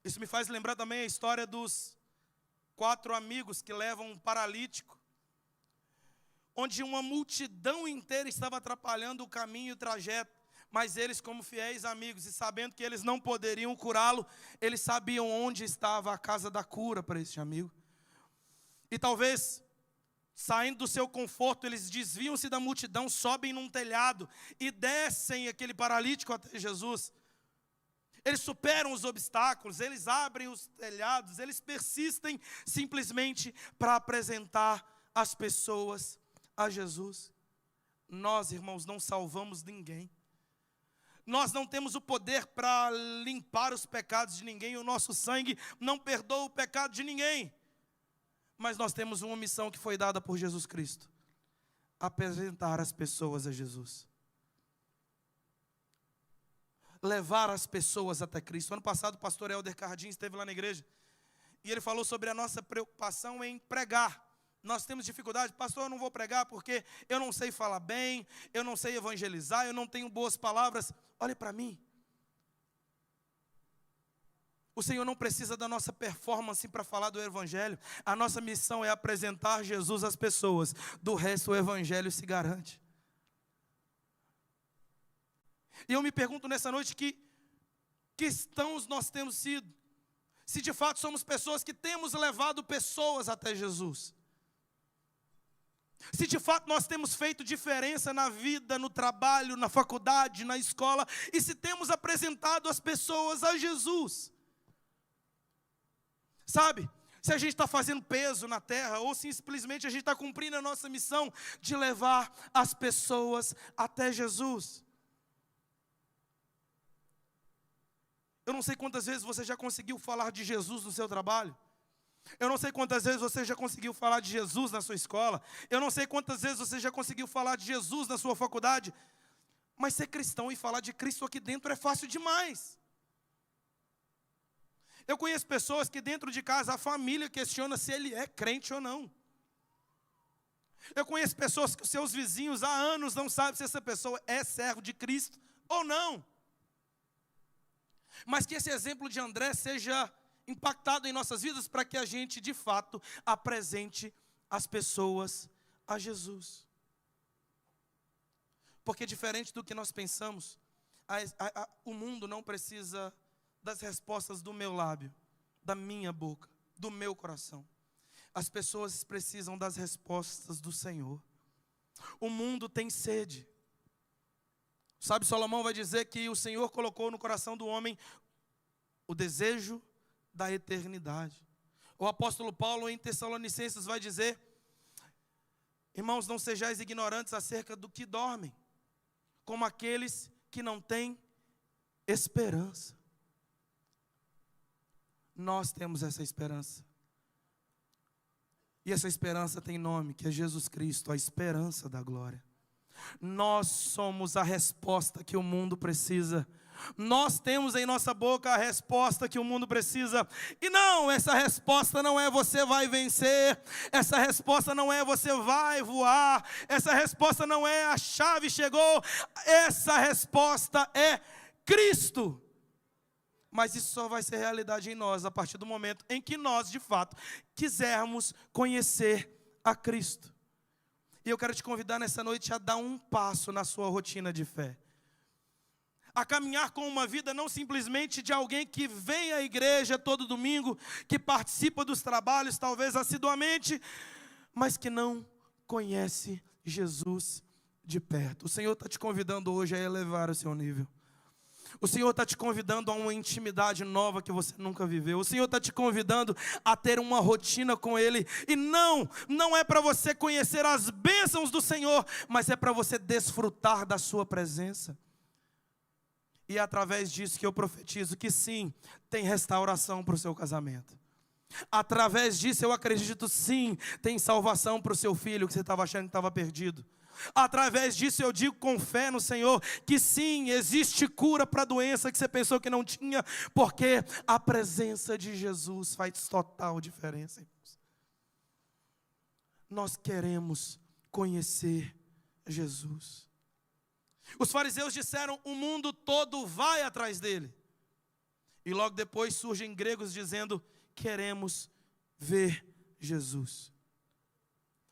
Isso me faz lembrar também a história dos 4 amigos que levam um paralítico, onde uma multidão inteira estava atrapalhando o caminho e o trajeto, mas eles, como fiéis amigos e sabendo que eles não poderiam curá-lo, eles sabiam onde estava a casa da cura para este amigo. E talvez, saindo do seu conforto, eles desviam-se da multidão, sobem num telhado e descem aquele paralítico até Jesus. Eles superam os obstáculos, eles abrem os telhados, eles persistem simplesmente para apresentar as pessoas a Jesus. Nós, irmãos, não salvamos ninguém. Nós não temos o poder para limpar os pecados de ninguém. O nosso sangue não perdoa o pecado de ninguém. Mas nós temos uma missão que foi dada por Jesus Cristo: apresentar as pessoas a Jesus. Levar as pessoas até Cristo. Ano passado o pastor Helder Cardim esteve lá na igreja e ele falou sobre a nossa preocupação em pregar, Nós temos dificuldade, pastor, eu não vou pregar porque eu não sei falar bem, eu não sei evangelizar, eu não tenho boas palavras. Olhe para mim. O Senhor não precisa da nossa performance para falar do Evangelho. A nossa missão é apresentar Jesus às pessoas. Do resto, o Evangelho se garante. E eu me pergunto nessa noite que cristãos nós temos sido. Se de fato somos pessoas que temos levado pessoas até Jesus. Se de fato nós temos feito diferença na vida, no trabalho, na faculdade, na escola. E se temos apresentado as pessoas a Jesus. Sabe, se a gente está fazendo peso na terra, ou simplesmente a gente está cumprindo a nossa missão de levar as pessoas até Jesus. Eu não sei quantas vezes você já conseguiu falar de Jesus no seu trabalho. Eu não sei quantas vezes você já conseguiu falar de Jesus na sua escola. Eu não sei quantas vezes você já conseguiu falar de Jesus na sua faculdade. Mas ser cristão e falar de Cristo aqui dentro é fácil demais. Eu conheço pessoas que dentro de casa a família questiona se ele é crente ou não. Eu conheço pessoas que os seus vizinhos há anos não sabem se essa pessoa é servo de Cristo ou não. Mas que esse exemplo de André seja impactado em nossas vidas para que a gente de fato apresente as pessoas a Jesus. Porque diferente do que nós pensamos, o mundo não precisa das respostas do meu lábio, da minha boca, do meu coração. As pessoas precisam das respostas do Senhor. O mundo tem sede. Sabe, Salomão vai dizer que o Senhor colocou no coração do homem o desejo da eternidade. O apóstolo Paulo em Tessalonicenses vai dizer: irmãos, não sejais ignorantes acerca do que dormem, como aqueles que não têm esperança. Nós temos essa esperança. E essa esperança tem nome, que é Jesus Cristo, a esperança da glória. Nós somos a resposta que o mundo precisa. Nós temos em nossa boca a resposta que o mundo precisa. E não, essa resposta não é você vai vencer. Essa resposta não é você vai voar. Essa resposta não é a chave chegou. Essa resposta é Cristo. Mas isso só vai ser realidade em nós a partir do momento em que nós, de fato, quisermos conhecer a Cristo. E eu quero te convidar nessa noite a dar um passo na sua rotina de fé. A caminhar com uma vida não simplesmente de alguém que vem à igreja todo domingo, que participa dos trabalhos, talvez assiduamente, mas que não conhece Jesus de perto. O Senhor está te convidando hoje a elevar o seu nível. O Senhor está te convidando a uma intimidade nova que você nunca viveu. O Senhor está te convidando a ter uma rotina com Ele. E não é para você conhecer as bênçãos do Senhor, mas é para você desfrutar da sua presença. E é através disso que eu profetizo que sim, tem restauração para o seu casamento. Através disso eu acredito sim, tem salvação para o seu filho que você estava achando que estava perdido. Através disso eu digo com fé no Senhor que sim, existe cura para a doença que você pensou que não tinha, porque a presença de Jesus faz total diferença. Nós queremos conhecer Jesus. Os fariseus disseram: o mundo todo vai atrás dele. E logo depois surgem gregos dizendo: queremos ver Jesus.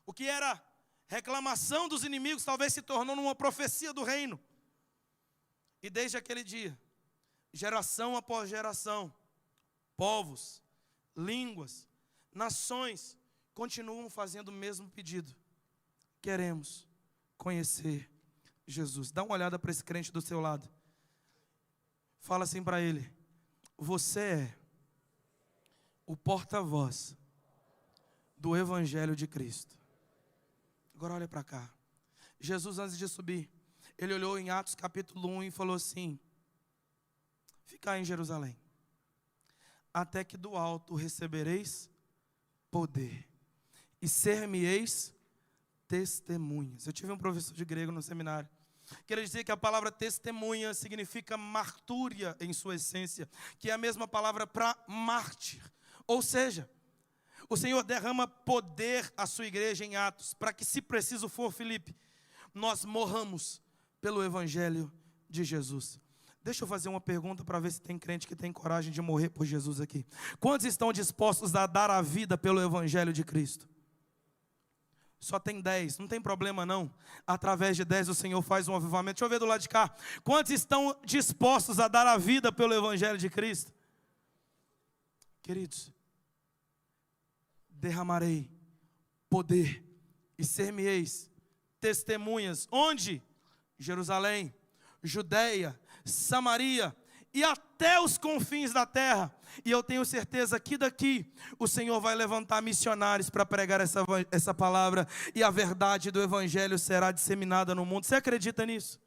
O que era reclamação dos inimigos talvez se tornou numa profecia do reino. E desde aquele dia, geração após geração, povos, línguas, nações continuam fazendo o mesmo pedido. Queremos conhecer Jesus. Dá uma olhada para esse crente do seu lado. Fala assim para ele: você é o porta-voz do Evangelho de Cristo. Agora olha para cá. Jesus, antes de subir, ele olhou em Atos capítulo 1 e falou assim: ficai em Jerusalém, até que do alto recebereis poder, e ser-me-eis testemunhas. Eu tive um professor de grego no seminário, que ele dizia que a palavra testemunha significa martúria em sua essência, que é a mesma palavra para mártir. Ou seja, O Senhor derrama poder à sua igreja em Atos, para que, se preciso for, Filipe, nós morramos pelo Evangelho de Jesus. Deixa eu fazer uma pergunta para ver se tem crente que tem coragem de morrer por Jesus aqui. Quantos estão dispostos a dar a vida pelo Evangelho de Cristo? Só tem 10, não tem problema não. Através de 10 o Senhor faz um avivamento. Deixa eu ver do lado de cá. Quantos estão dispostos a dar a vida pelo Evangelho de Cristo? Queridos, derramarei poder e ser-me-eis testemunhas. Onde? Jerusalém, Judeia, Samaria e até os confins da terra. E eu tenho certeza que daqui o Senhor vai levantar missionários para pregar essa palavra, e a verdade do Evangelho será disseminada no mundo. Você acredita nisso?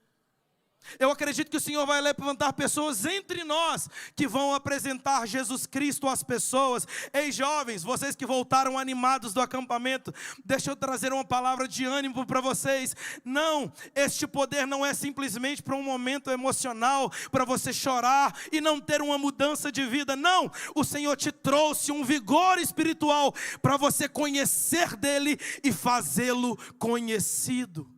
Eu acredito que o Senhor vai levantar pessoas entre nós que vão apresentar Jesus Cristo às pessoas. Ei, jovens, vocês que voltaram animados do acampamento, deixa eu trazer uma palavra de ânimo para vocês. Não, este poder não é simplesmente para um momento emocional, para você chorar e não ter uma mudança de vida. Não, o Senhor te trouxe um vigor espiritual para você conhecer dele e fazê-lo conhecido.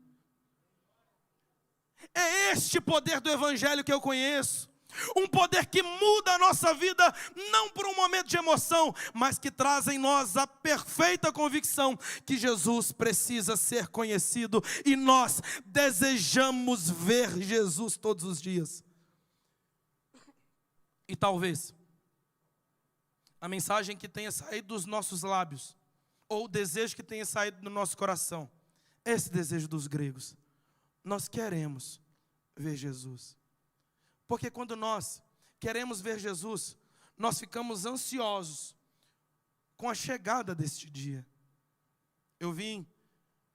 É este poder do Evangelho que eu conheço. Um poder que muda a nossa vida, não por um momento de emoção, mas que traz em nós a perfeita convicção que Jesus precisa ser conhecido. E nós desejamos ver Jesus todos os dias. E talvez a mensagem que tenha saído dos nossos lábios, ou o desejo que tenha saído do nosso coração, esse desejo dos gregos. Nós queremos ver Jesus. Porque quando nós queremos ver Jesus, nós ficamos ansiosos com a chegada deste dia. Eu vim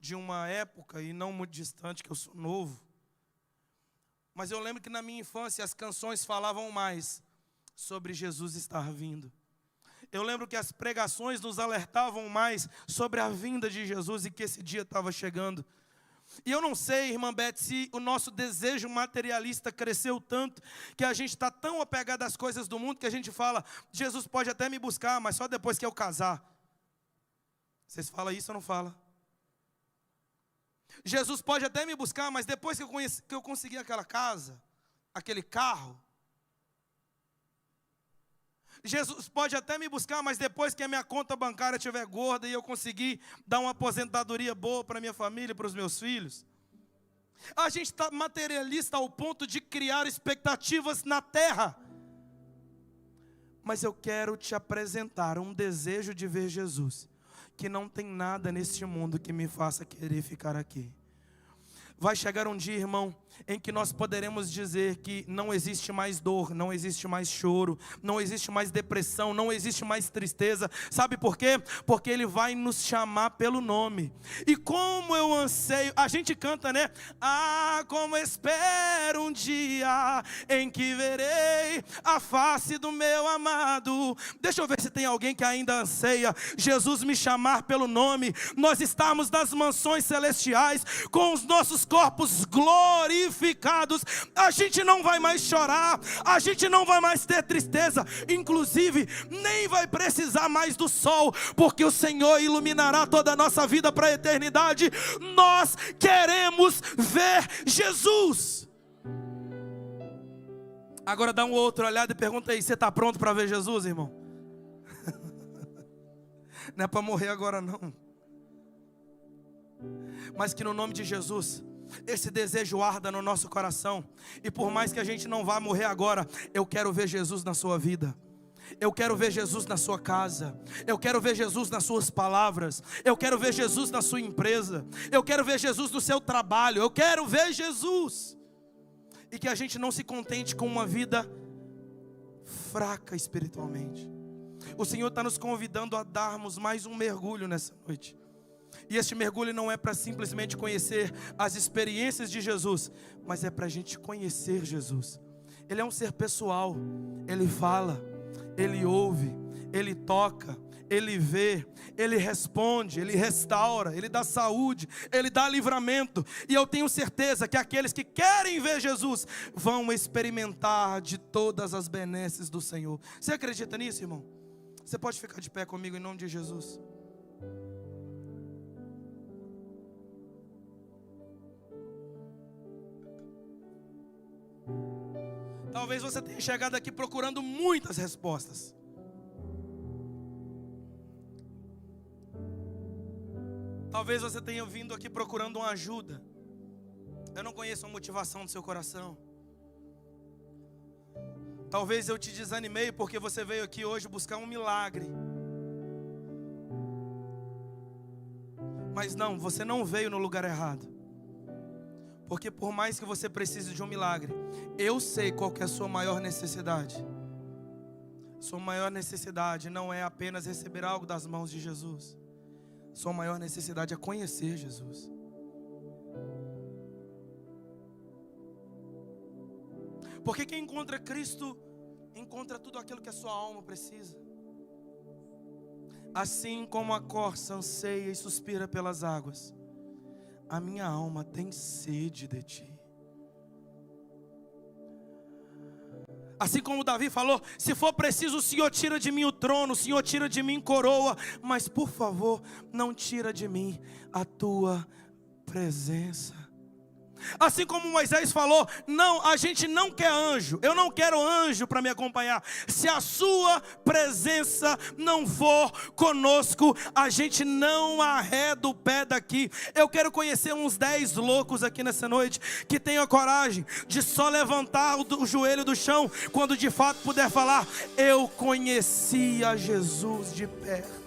de uma época, e não muito distante, que eu sou novo, mas eu lembro que na minha infância as canções falavam mais sobre Jesus estar vindo. Eu lembro que as pregações nos alertavam mais sobre a vinda de Jesus e que esse dia estava chegando. E eu não sei, irmã Beth, se o nosso desejo materialista cresceu tanto que a gente está tão apegado às coisas do mundo que a gente fala, Jesus pode até me buscar, mas só depois que eu casar. Vocês falam isso ou não falam? Jesus pode até me buscar, mas depois que eu conseguir aquela casa, aquele carro. Jesus pode até me buscar, mas depois que a minha conta bancária estiver gorda e eu conseguir dar uma aposentadoria boa para minha família, para os meus filhos. A gente está materialista ao ponto de criar expectativas na terra. Mas eu quero te apresentar um desejo de ver Jesus, que não tem nada neste mundo que me faça querer ficar aqui. Vai chegar um dia, irmão, em que nós poderemos dizer que não existe mais dor, não existe mais choro, não existe mais depressão, não existe mais tristeza. Sabe por quê? Porque Ele vai nos chamar pelo nome. E como eu anseio, a gente canta, né? Ah, como espero um dia em que verei a face do meu amado. Deixa eu ver se tem alguém que ainda anseia Jesus me chamar pelo nome. Nós estamos nas mansões celestiais com os nossos corpos glorificados. A gente não vai mais chorar, a gente não vai mais ter tristeza, inclusive nem vai precisar mais do sol, porque o Senhor iluminará toda a nossa vida para a eternidade. Nós queremos ver Jesus. Agora dá um outro olhada e pergunta aí, você está pronto para ver Jesus, irmão? Não é para morrer agora não, mas que no nome de Jesus esse desejo arda no nosso coração. E por mais que a gente não vá morrer agora, eu quero ver Jesus na sua vida. Eu quero ver Jesus na sua casa. Eu quero ver Jesus nas suas palavras. Eu quero ver Jesus na sua empresa. Eu quero ver Jesus no seu trabalho. Eu quero ver Jesus. E que a gente não se contente com uma vida fraca espiritualmente. O Senhor está nos convidando a darmos mais um mergulho nessa noite. E este mergulho não é para simplesmente conhecer as experiências de Jesus, mas é para a gente conhecer Jesus. Ele é um ser pessoal, Ele fala, Ele ouve, Ele toca, Ele vê, Ele responde, Ele restaura, Ele dá saúde, Ele dá livramento. E eu tenho certeza que aqueles que querem ver Jesus vão experimentar de todas as benesses do Senhor. Você acredita nisso, irmão? Você pode ficar de pé comigo em nome de Jesus? Talvez você tenha chegado aqui procurando muitas respostas. Talvez você tenha vindo aqui procurando uma ajuda. Eu não conheço a motivação do seu coração. Talvez eu te desanimei porque você veio aqui hoje buscar um milagre. Mas não, você não veio no lugar errado. Porque por mais que você precise de um milagre, eu sei qual que é a sua maior necessidade. Sua maior necessidade não é apenas receber algo das mãos de Jesus. Sua maior necessidade é conhecer Jesus. Porque quem encontra Cristo, encontra tudo aquilo que a sua alma precisa. Assim como a corça anseia e suspira pelas águas, a minha alma tem sede de ti. Assim como Davi falou, se for preciso o Senhor tira de mim o trono, o Senhor tira de mim coroa, mas por favor, não tira de mim a tua presença. Assim como Moisés falou, não, a gente não quer anjo, eu não quero anjo para me acompanhar. Se a sua presença não for conosco, a gente não arreda o pé daqui. Eu quero conhecer uns 10 loucos aqui nessa noite, que tenham coragem de só levantar o joelho do chão, quando de fato puder falar, eu conheci a Jesus de perto.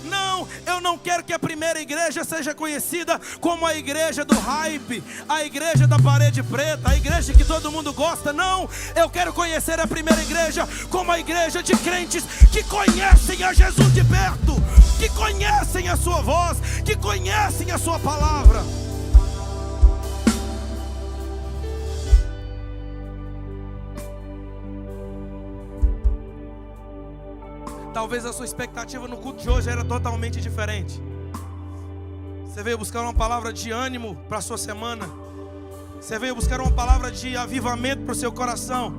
Não, eu não quero que a primeira igreja seja conhecida como a igreja do hype, a igreja da parede preta, a igreja que todo mundo gosta. Não, eu quero conhecer a primeira igreja como a igreja de crentes que conhecem a Jesus de perto, que conhecem a sua voz, que conhecem a sua palavra. Talvez a sua expectativa no culto de hoje era totalmente diferente. Você veio buscar uma palavra de ânimo para a sua semana. Você veio buscar uma palavra de avivamento para o seu coração.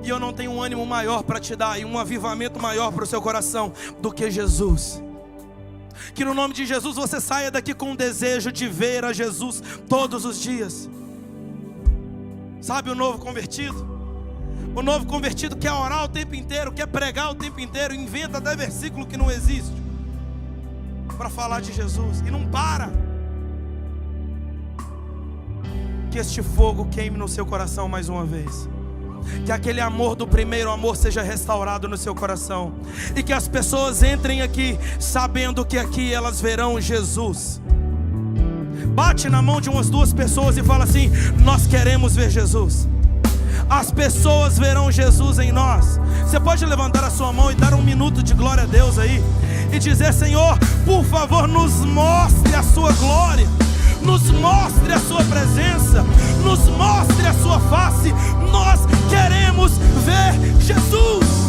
E eu não tenho um ânimo maior para te dar, e um avivamento maior para o seu coração do que Jesus. Que no nome de Jesus você saia daqui com um desejo de ver a Jesus todos os dias. Sabe o novo convertido? O novo convertido quer orar o tempo inteiro, quer pregar o tempo inteiro, inventa até versículo que não existe para falar de Jesus e não para. Que este fogo queime no seu coração mais uma vez. Que aquele amor do primeiro amor seja restaurado no seu coração. E que as pessoas entrem aqui sabendo que aqui elas verão Jesus. Bate na mão de umas 2 pessoas e fala assim: nós queremos ver Jesus. As pessoas verão Jesus em nós. Você pode levantar a sua mão e dar um minuto de glória a Deus aí e dizer: Senhor, por favor, nos mostre a sua glória, nos mostre a sua presença, nos mostre a sua face. Nós queremos ver Jesus.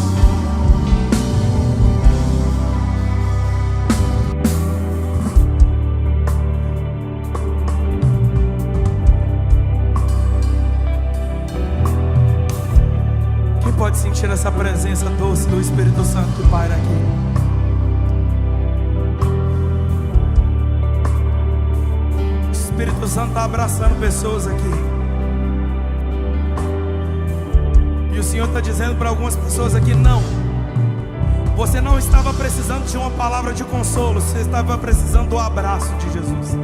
Pode sentir essa presença doce do Espírito Santo que paira aqui. O Espírito Santo está abraçando pessoas aqui. E o Senhor está dizendo para algumas pessoas aqui: não, você não estava precisando de uma palavra de consolo, você estava precisando do abraço de Jesus.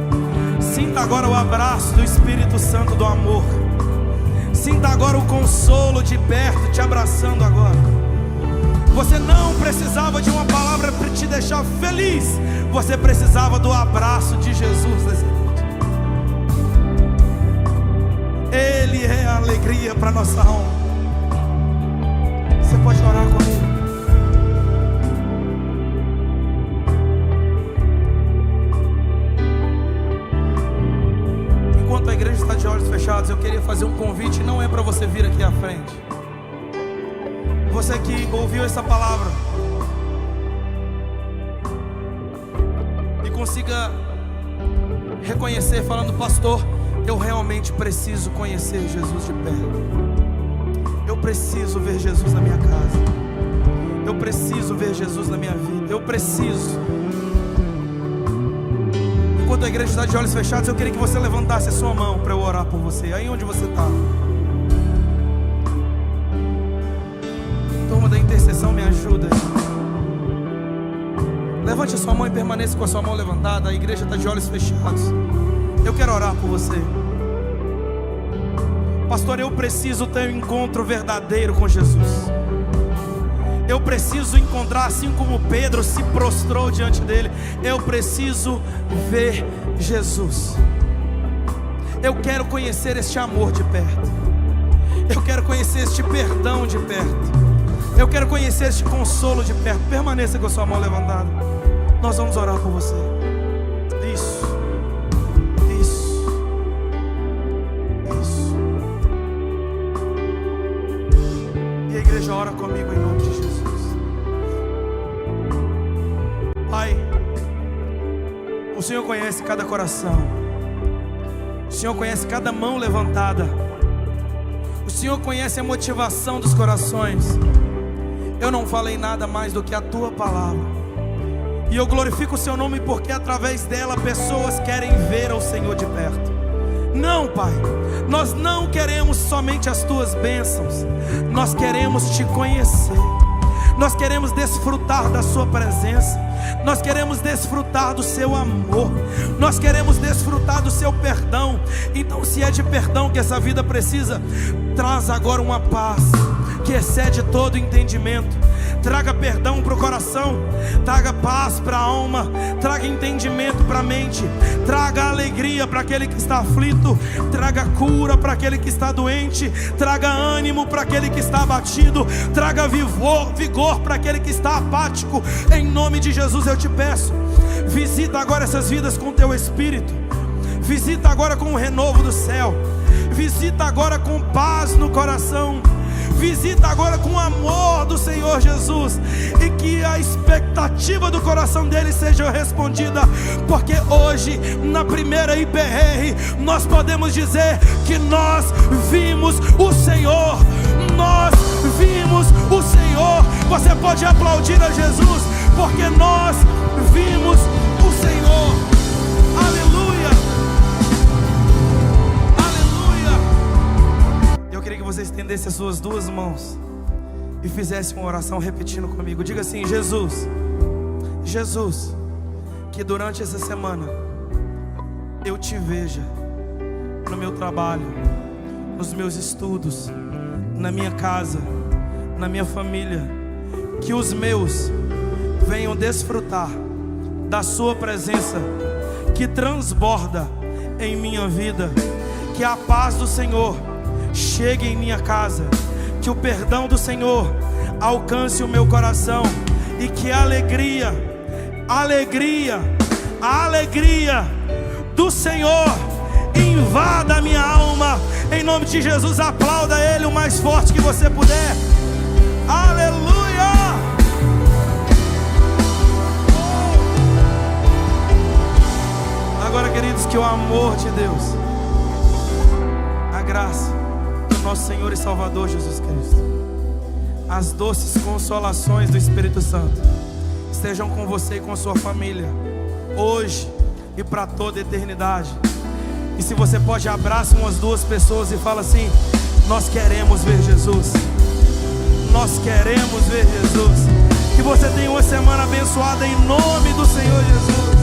Sinta agora o abraço do Espírito Santo do amor. Sinta agora o consolo de perto, te abraçando agora. Você não precisava de uma palavra para te deixar feliz. Você precisava do abraço de Jesus nessa noite. Ele é a alegria para nossa alma. Você pode orar comigo. Enquanto a igreja está de olhos fechados, eu queria fazer um convite. Não é para você vir aqui à frente. Você que ouviu essa palavra e consiga reconhecer falando: pastor, eu realmente preciso conhecer Jesus de perto. Eu preciso ver Jesus na minha casa. Eu preciso ver Jesus na minha vida. Eu preciso. Enquanto a igreja está de olhos fechados, eu queria que você levantasse a sua mão para eu orar por você. Aí onde você está. Turma da intercessão, me ajuda. Levante a sua mão e permaneça com a sua mão levantada. A igreja está de olhos fechados. Eu quero orar por você. Pastor, eu preciso ter um encontro verdadeiro com Jesus. Eu preciso encontrar, assim como Pedro se prostrou diante dele. Eu preciso ver Jesus. Eu quero conhecer este amor de perto. Eu quero conhecer este perdão de perto. Eu quero conhecer este consolo de perto. Permaneça com a sua mão levantada. Nós vamos orar por você. Isso. E a igreja ora comigo em nome de Jesus. Pai, o Senhor conhece cada coração. O Senhor conhece cada mão levantada. O Senhor conhece a motivação dos corações. Eu não falei nada mais do que a Tua palavra. E eu glorifico o Seu nome porque através dela pessoas querem ver ao Senhor de perto. Não, Pai, nós não queremos somente as Tuas bênçãos. Nós queremos Te conhecer. Nós queremos desfrutar da Sua presença. Nós queremos desfrutar do Seu amor. Nós queremos desfrutar do Seu perdão. Então, se é de perdão que essa vida precisa, traz agora uma paz que excede todo entendimento. Traga perdão para o coração, traga paz para a alma, traga entendimento para a mente, traga alegria para aquele que está aflito, traga cura para aquele que está doente, traga ânimo para aquele que está abatido, traga vigor para aquele que está apático. Em nome de Jesus eu te peço, visita agora essas vidas com teu Espírito, visita agora com o renovo do céu, visita agora com paz no coração, visita agora com o amor do Senhor Jesus, e que a expectativa do coração dele seja respondida, porque hoje na primeira IPR nós podemos dizer que nós vimos o Senhor. Nós vimos o Senhor. Você pode aplaudir a Jesus, porque nós vimos o Senhor. Aleluia. Eu queria que você estendesse as suas duas mãos e fizesse uma oração repetindo comigo. Diga assim: Jesus, Jesus, que durante essa semana eu Te veja no meu trabalho, nos meus estudos, na minha casa, na minha família. Que os meus venham desfrutar da Sua presença que transborda em minha vida. Que a paz do Senhor chegue em minha casa, que o perdão do Senhor alcance o meu coração, e que a alegria do Senhor invada a minha alma. Em nome de Jesus, aplauda Ele o mais forte que você puder. Aleluia! Agora, queridos, que o amor de Deus, a graça do nosso Senhor e Salvador Jesus Cristo, as doces consolações do Espírito Santo estejam com você e com sua família, hoje e para toda a eternidade. E se você pode, abraça umas duas pessoas e fala assim: nós queremos ver Jesus. Nós queremos ver Jesus. Que você tenha uma semana abençoada em nome do Senhor Jesus.